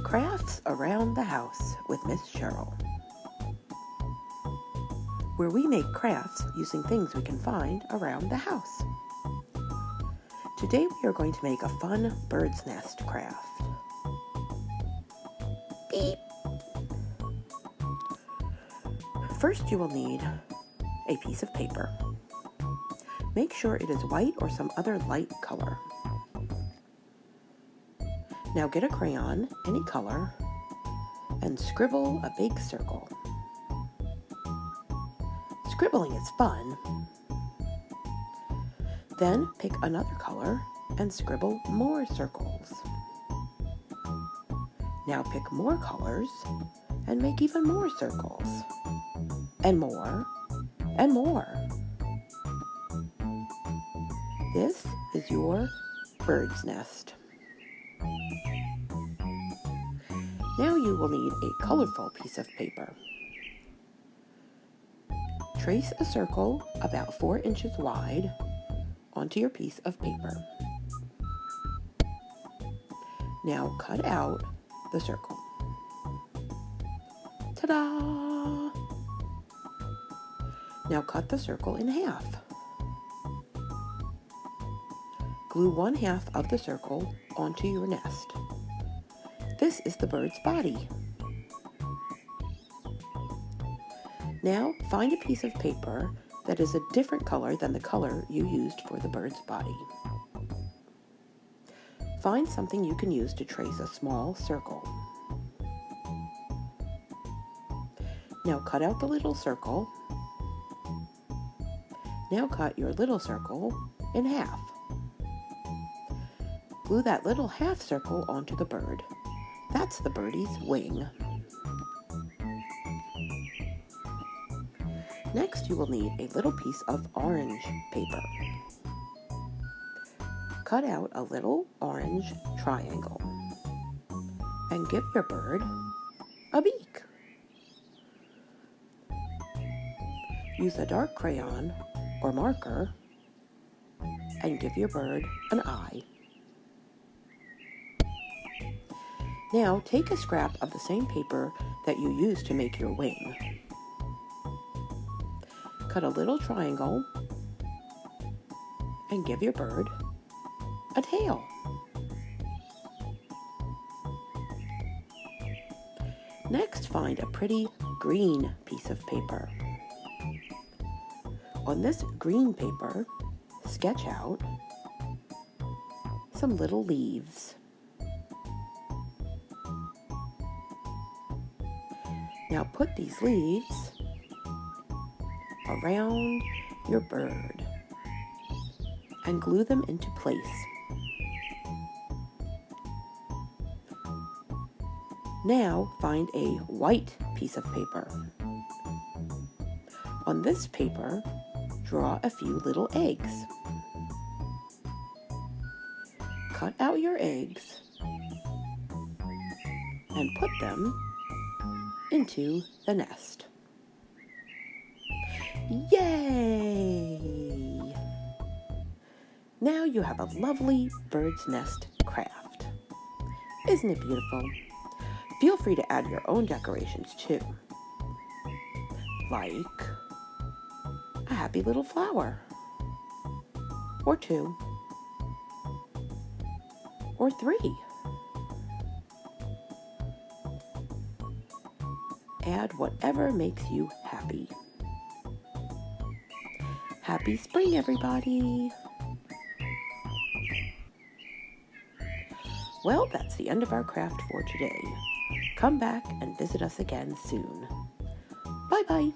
Crafts Around the House with Miss Cheryl, where we make crafts using things we can find around the house. Today we are going to make a fun bird's nest craft. Beep! First you will need a piece of paper. Make sure it is white or some other light color. Now get a crayon, any color, and scribble a big circle. Scribbling is fun. Then pick another color and scribble more circles. Now pick more colors and make even more circles. And more, and more. This is your bird's nest. Now you will need a colorful piece of paper. Trace a circle about 4 inches wide onto your piece of paper. Now cut out the circle. Ta-da! Now cut the circle in half. Glue 1/2 of the circle onto your nest. This is the bird's body. Now find a piece of paper that is a different color than the color you used for the bird's body. Find something you can use to trace a small circle. Now cut out the little circle. Now cut your little circle in half. Glue that little half circle onto the bird. That's the birdie's wing. Next, you will need a little piece of orange paper. Cut out a little orange triangle and give your bird a beak. Use a dark crayon or marker and give your bird an eye. Now take a scrap of the same paper that you used to make your wing. Cut a little triangle and give your bird a tail. Next, find a pretty green piece of paper. On this green paper, sketch out some little leaves. Now put these leaves around your bird and glue them into place. Now find a white piece of paper. On this paper, draw a few little eggs. Cut out your eggs and put them into the nest. Yay! Now you have a lovely bird's nest craft. Isn't it beautiful? Feel free to add your own decorations too, like a happy little flower, or 2, or 3. Add whatever makes you happy. Happy spring, everybody! Well, that's the end of our craft for today. Come back and visit us again soon. Bye-bye!